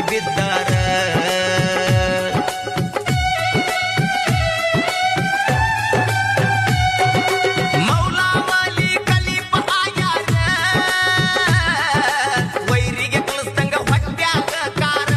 ಬಿದ್ದಾರ ಮೌಲಾವಲಿ ಕಲಿಪ ಆಗ್ಯಾರ ವೈರಿಗೆ ಕಲಿಸ್ದಂಗ ಹೊಟ್ಯಾಗ ಕಾರ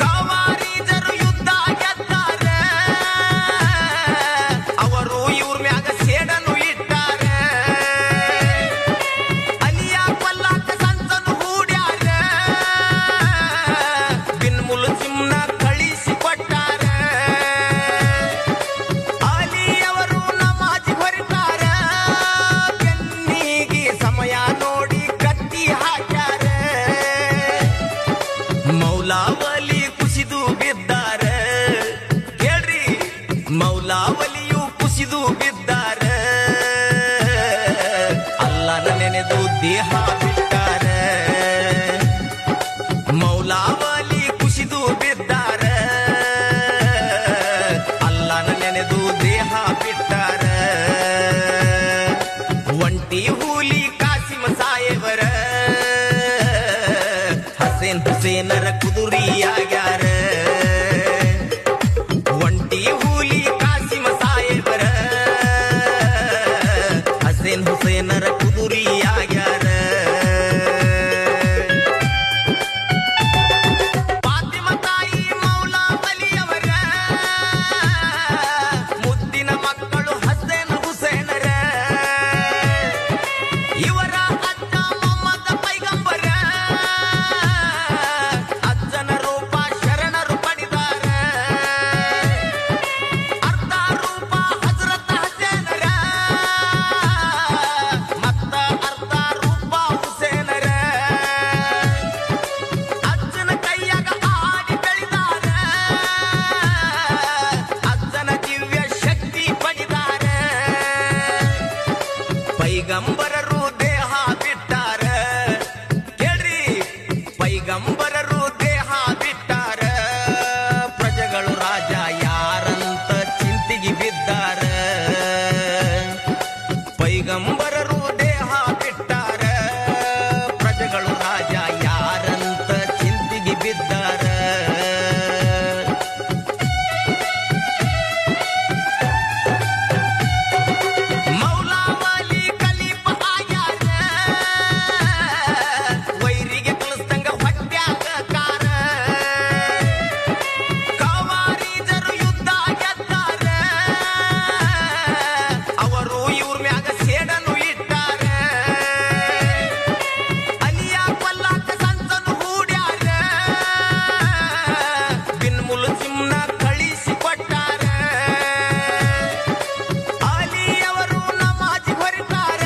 ಕವಾರಿಜರು ಯುದ್ಧ ಗೆದ್ದಾರ ಅವರು ಇವ್ರ ಮ್ಯಾಗ ಸೇಡನು ಇಟ್ಟಾರ ಅಲಿಯ ಕೊಲ್ಲಾಕ ಸಂಸನು ಹೂಡ್ಯಾರ ಬಿನ್ ಮುಲ್ಸಿಮ್ನ ಕಳಿಸಿ ಕೊಟ್ಟಾರ ಅಲಿಯವರು ನಮಾಜ್ ಹೊರಟಾರ ಬೆನ್ನಿಗೆ ಸಮಯ ನೋಡಿ ಕತ್ತಿ ಹಾಕ್ಯಾರ ಮೌಲಾವಲಿ ಕುಸಿದು ಬಿದ್ದಾರ ಕೇಳ್ರಿ ಮೌಲಾವಲಿಯು ಕುಸಿದು ಬಿದ್ದಾರ ಅಲ್ಲನ ನೆನೆದು ದೇಹ ಬಿಟ್ಟಾರ ಮೌಲಾವಲಿ ಕುಸಿದು ಬಿದ್ದಾರ ಅಲ್ಲನ ನೆನೆದು ದೇಹ ಬಿಟ್ಟಾರ ಒಂಟಿ ಹೂಲಿ ಕಾಸಿಮ ಸಾಯೇವರ ಹಸೇನ್ ಹುಸೇನರ ಕುದುರಿಯಾಗ್ಯಾರ ಒಂಟಿ ಹೂಲಿ ಕಾಸಿಮ ಸಾಯೇವರ ಹಸೇನ್ ಹುಸೇನರ ಕುದುರಿಯಾಗ್ಯಾರ ಫಾತಿಮ ತಾಯಿ ಮೌಲಾವಲಿಯವರ ಮುದ್ದಿನ ಮಕ್ಕಳು ಹಸೇನ್ ಹುಸೇನರ ಇವರ ಅಜ್ಜ ಮೊಹಮ್ಮದ್ ಪೈಗಂಬರ ಅಜ್ಜನ ರೂಪ ಶರಣರು ಪಡಿದಾರ ಅರ್ಧ ರೂಪ ಹಜರತ್ ಹಸೇನರ ಮತ್ತ ಅರ್ಧ ರೂಪ ಹುಸೇನರ ಅಜ್ಜನ ಕೈಯಾಗ ಆಡಿ ಬೆಳಿದಾರ ಅಜ್ಜನ ದಿವ್ಯ ಶಕ್ತಿ ಪಡಿದಾರ ಪೈಗಂಬರರು ದೇಹ ಬಿಟ್ಟಾರ ಕೇಳ್ರಿ ಪೈಗಂಬರರು ದೇಹ ಬಿಟ್ಟಾರ ಪ್ರಜೆಗಳು ರಾಜ ಯಾರಂತ ಚಿಂತಿಗೆ ಬಿದ್ದಾರ ಪೈಗಂಬರರು ದೇಹ ಬಿಟ್ಟಾರ ಪ್ರಜೆಗಳು ರಾಜ ಯಾರಂತ ಚಿಂತಿಗೆ ಬಿದ್ದಾರ ಮೌಲಾವಲಿ ಕಲಿಪ ಆಗ್ಯಾರ ವೈರಿಗೆ ಕಲಿಸ್ದಂಗ ಹೊಟ್ಯಾಗ ಕಾರ ಕವಾರಿಜರು ಯುದ್ಧ ಗೆದ್ದಾರ ಅವರು ಇವ್ರ ಮ್ಯಾಗ ಸೇಡನು ಇಟ್ಟಾರ ಅಲಿಯ ಕೊಲ್ಲಾಕ ಸಂಸನು ಹೂಡ್ಯಾರ ಬಿನ್ ಮುಲ್ಸಿಮ್ನ ಕಳಿಸಿ ಕೊಟ್ಟಾರ ಅಲಿಯವರು ನಮಾಜ್ ಹೊರಟಾರ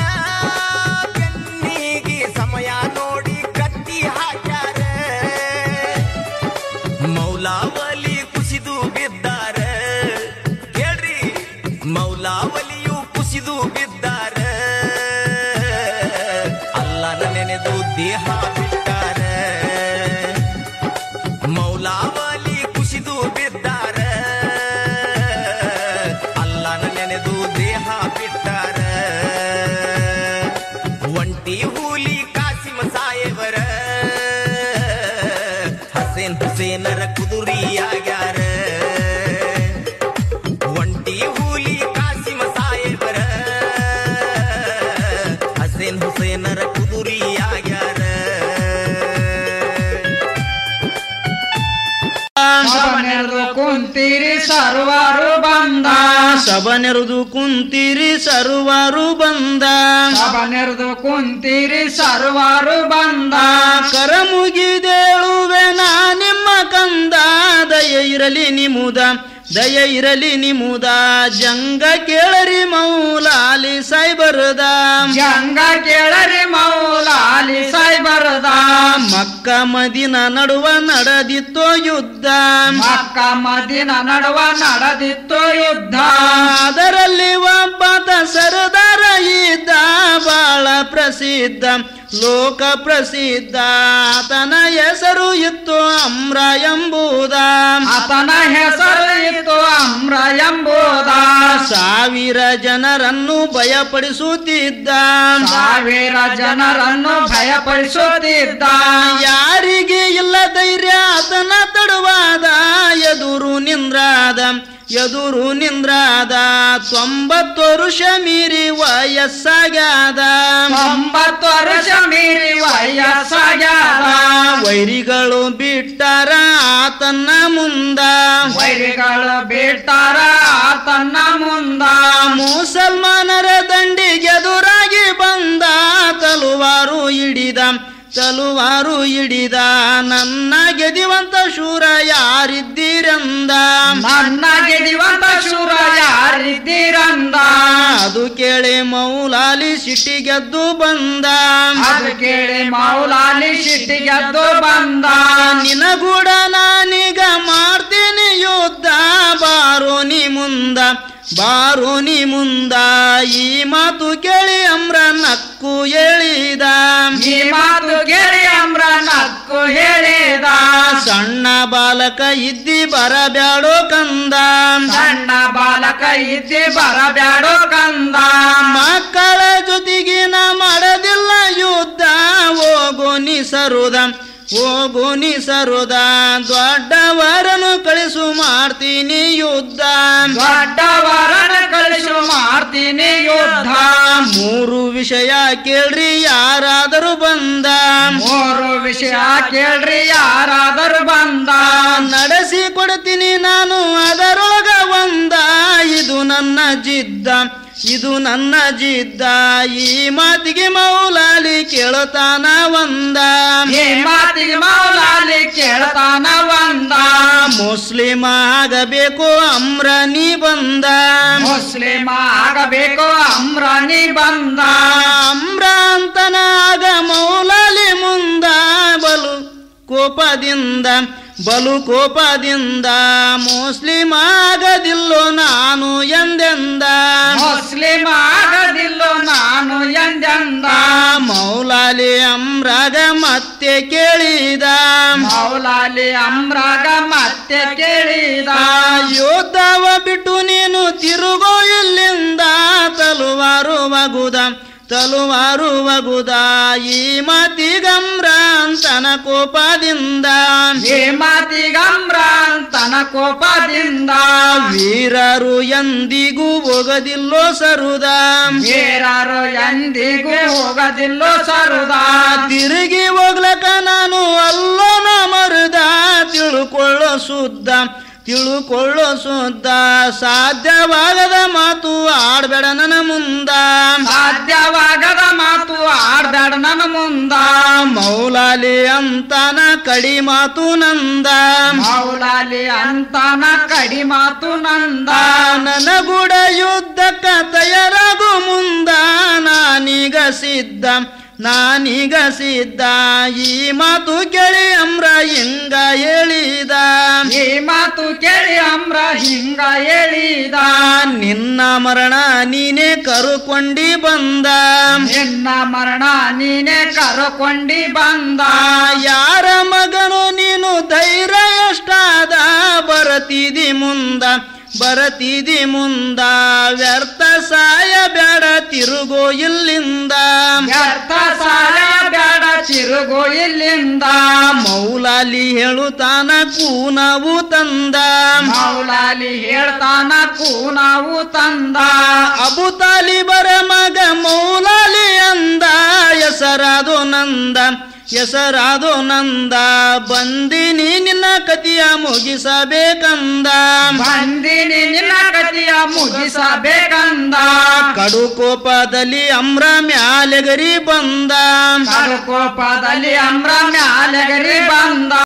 ಬೆನ್ನಿಗೆ ಸಮಯ ನೋಡಿ ಕತ್ತಿ ಹಾಕ್ಯಾರ ಮೌಲಾವಲಿ ಕುಸಿದು ಬಿದ್ದಾರ ಕೇಳ್ರಿ ಮೌಲಾವಲಿಯು ಕುಸಿದು ಬಿದ್ದಾರ ಅಲ್ಲನ ನೆನೆದು ದೇಹ ಬಿಟ್ಟಾರ ಮೌಲಾವಲಿ ಕುಸಿದು ಬಿದ್ದಾರ ಅಲ್ಲನ ನೆನೆದು ದೇಹ ಬಿಟ್ಟಾರ ಒಂಟಿ ಹೂಲಿ ಕಾಸಿಮ ಸಾಯೇವರ ಹಸೇನ್ ಹುಸೇನರ ಕುದುರಿಯಾಗ್ಯಾರ ಒಂಟಿ ಹೂಲಿ ಕಾಸಿಮ ಸಾಯೇವರ ಹಸೇನ್ ಹುಸೇನರ ಕುದುರಿಯಾಗ್ಯಾರ ಸಬನೆರೆದು ಕುಂತೀರಿ ಸರ್ವರು ಬಂದ ಸಬನೆರೆದು ಕುಂತೀರಿ ಸರ್ವರು ಬಂದ ಸಬನೆರೆದು ಕುಂತೀರಿ ಸರ್ವರು ಬಂದ ಕರ ಮುಗಿದೇಳುವೆ ನಾ ನಿಮ್ಮ ಕಂದ ದಯ ಇರಲಿ ನಿಮುದ ದಯ ಇರಲಿ ನಿಮುದ ಜಂಗ ಕೇಳರಿ ಮೌಲಾಲಿ ಸಾಯ್ಬರದ ಜಂಗ ಕೇಳರಿ ಮೌಲಾಲಿ ಸಾಯ್ಬರದ ಮಕ್ಕ ಮದಿನ ನಡುವ ನಡೆದಿತ್ತೋ ಯುದ್ಧ ಮಕ್ಕ ಮದಿನ ನಡುವ ನಡೆದಿತ್ತು ಯುದ್ಧ ಅದರಲ್ಲಿ ಒಬ್ಬ ಸರದಾರ ಇದ್ದ ಬಾಳ ಪ್ರಸಿದ್ಧ ಲೋಕ ಪ್ರಸಿದ್ಧ ಆತನ ಹೆಸರು ಇತ್ತು ಅಮ್ರ ಎಂಬುದ ಆತನ ಹೆಸರು ಇತ್ತು ಅಮ್ರ ಎಂಬುದ ಸಾವಿರ ಜನರನ್ನು ಭಯಪಡಿಸುತ್ತಿದ್ದ ಸಾವಿರ ಜನರನ್ನು ಭಯಪಡಿಸುತ್ತಿದ್ದ ಯಾರಿಗೆ ಎದುರು ನಿಂದ್ರಾದ 90 ವರುಷ ಮೀರಿ ವಯಸ್ಸಾಗ್ಯಾದ 90 ವರ್ಷ ಮೀರಿ ವಯಸ್ಸಾಗ್ಯಾದ ವೈರಿಗಳು ಬಿಟ್ಟಾರ ಆತನ ಮುಂದ ವೈರಿಗಳು ಬಿಟ್ಟಾರ ಆತನ ಮುಂದ ಮುಸಲ್ಮಾನರ ದಂಡಿಗೆದುರಾಗಿ ಬಂದ ತಲುವಾರು ಹಿಡಿದ ನನ್ನ ಗೆದಿವಂತ ಶೂರ ಯಾರಿದ್ದೀರಂದ ನನ್ನ ಗೆದಿವಂತ ಶೂರ ಯಾರಿದ್ದೀರಂದ ಅದು ಕೇಳಿ ಮೌಲಾಲಿ ಸಿಟ್ಟಿಗೆದ್ದು ಬಂದ ಅದು ಕೇಳಿ ಮೌಲಾಲಿ ಸಿಟ್ಟಿಗೆದ್ದು ಬಂದ ನಿನಗೂಡ ನಾನೀಗ ಮಾಡ್ತೀನಿ ಯುದ್ಧ ಬಾರೋ ನೀ ಮುಂದ ಈ ಮಾತು ಕೇಳಿ ಅಮ್ರ ನಕ್ಕು ಹೇಳಿದ ಈ ಮಾತು ಕೇಳಿ ಅಮ್ರ ನಕ್ಕು ಹೇಳಿದ ಸಣ್ಣ ಬಾಲಕ ಇದ್ದಿ ಬರಬ್ಯಾಡೋ ಕಂದ ಸಣ್ಣ ಬಾಲಕ ಇದ್ದಿ ಬರಬ್ಯಾಡೋ ಕಂದ ಮಕ್ಕಳ ಜೊತೆಗಿನ ಮಾಡದಿಲ್ಲ ಯುದ್ಧ ಹೋಗೋ ನೀ ಸರುದ ದೊಡ್ಡವರನ್ನು ಕಳಿಸು ಮಾಡ್ತೀನಿ ಯುದ್ಧ ದೊಡ್ಡವರನ್ನು ಕಳಿಸು ಮಾಡ್ತೀನಿ ಯುದ್ಧ 3 ವಿಷಯ ಕೇಳ್ರಿ ಯಾರಾದರೂ ಬಂದ 3 ವಿಷಯ ಕೇಳ್ರಿ ಯಾರಾದರೂ ಬಂದ ನಡೆಸಿ ಕೊಡ್ತೀನಿ ನಾನು ಅದರೊಳಗ ಒಂದ ಇದು ನನ್ನ ಜಿದ್ದ ಈ ಮಾತಿಗೆ ಮೌಲಾಲಿ ಕೇಳುತ್ತಾನ ಒಂದ ಈ ಮಾತಿಗೆ ಮೌಲಾಲಿ ಕೇಳ್ತಾನ ಒಂದ ಮುಸ್ಲಿಮ ಆಗಬೇಕು ಅಮ್ರ ನೀ ಬಂದ ಮುಸ್ಲಿಮ ಆಗಬೇಕು ಅಮ್ರ ನೀ ಬಂದ ಅಮ್ರ ಅಂತನಾಗ ಮೌಲಾಲಿ ಮುಂದ ಬಲು ಕೋಪದಿಂದ ಮುಸ್ಲಿಮ ಆಗದಿಲ್ಲೋ ನಾನು ಎಂದೆಂದ ಮುಸ್ಲಿಮ ಆಗದಿಲ್ಲೋ ನಾನು ಎಂದೆಂದ ಮೌಲಾಲಿ ಅಮ್ರಾಗ ಮತ್ತೆ ಕೇಳಿದ ಮೌಲಾಲಿ ಅಮ್ರಾಗ ಮತ್ತೆ ಕೇಳಿದ ಯೋಧವ ಬಿಟ್ಟು ನೀನು ತಿರುಗೋ ಇಲ್ಲಿಂದ ತಲುವಾರು ವಗುದ ಈ ಮಾತಿಗಮ್ರ ಅಂತನ ಕೋಪದಿಂದ ಈ ಮಾತಿಗಮ್ರ ಅಂತನ ಕೋಪದಿಂದ ವೀರರು ಎಂದಿಗೂ ಹೋಗದಿಲ್ಲೋ ಸರುದ ವೀರರು ಎಂದಿಗೂ ಹೋಗದಿಲ್ಲೋ ಸರುದ ತಿರುಗಿ ಹೋಗ್ಲಕ ನಾನು ಅಲ್ಲೋನ ಮರುದ ತಿಳುಕೊಳ್ಳೋ ಶುದ್ಧ ಸಾಧ್ಯವಾಗದ ಮಾತು ಆಡ್ಬೇಡ ನನ್ನ ಮುಂದ ಸಾಧ್ಯವಾಗದ ಮಾತು ಆಡ್ಬೇಡ ನನ್ನ ಮುಂದ ಮೌಲಾಲಿ ಅಂತಾನ ಕಡಿ ಮಾತು ನಂದ ಮೌಲಾಲಿ ಅಂತಾನ ಕಡಿ ಮಾತು ನಂದ ನನಗೂಡ ಯುದ್ಧಕ್ಕ ತಯಾರಾಗು ಮುಂದ ನಾನೀಗ ಸಿದ್ಧ ಈ ಮಾತು ಕೇಳಿ ಅಮ್ರ ಹಿಂಗ ಹೇಳಿದ ಈ ಮಾತು ಕೇಳಿ ಅಮ್ರ ಹಿಂಗ ಹೇಳಿದ ನಿನ್ನ ಮರಣ ನೀನೇ ಕರುಕೊಂಡಿ ಬಂದ ನಿನ್ನ ಮರಣ ನೀನೇ ಕರುಕೊಂಡಿ ಬಂದ ಯಾರ ಮಗನು ನೀನು ಧೈರ್ಯ ಎಷ್ಟಾದ ಬರತಿದಿ ಮುಂದ ವ್ಯರ್ಥ ಸಾಯ ಬೇಡ ತಿರುಗೋ ಇಲ್ಲಿಂದ ವ್ಯರ್ಥ ಸಾಯ ಬೇಡ ತಿರುಗೋ ಇಲ್ಲಿಂದ ಮೌಲಾಲಿ ಹೇಳುತ್ತಾನ ಕೂನವು ತಂದ ಮೌಲಾಲಿ ಹೇಳ್ತಾನ ಕೂನವು ತಂದ ಅಬು ತಾಲಿಬರ ಮಗ ಮೌಲಾಲಿ ಅಂದ ಹೆಸರಾದೋ ನಂದ ಬಂದಿನಿ ನಿನ್ನ ಕತಿಯ ಮುಗಿಸಬೇಕಂದ ಕಡು ಕೋಪದಲ್ಲಿ ಅಮ್ರ ಮ್ಯಾಲೆಗರಿ ಬಂದ ಬಂದ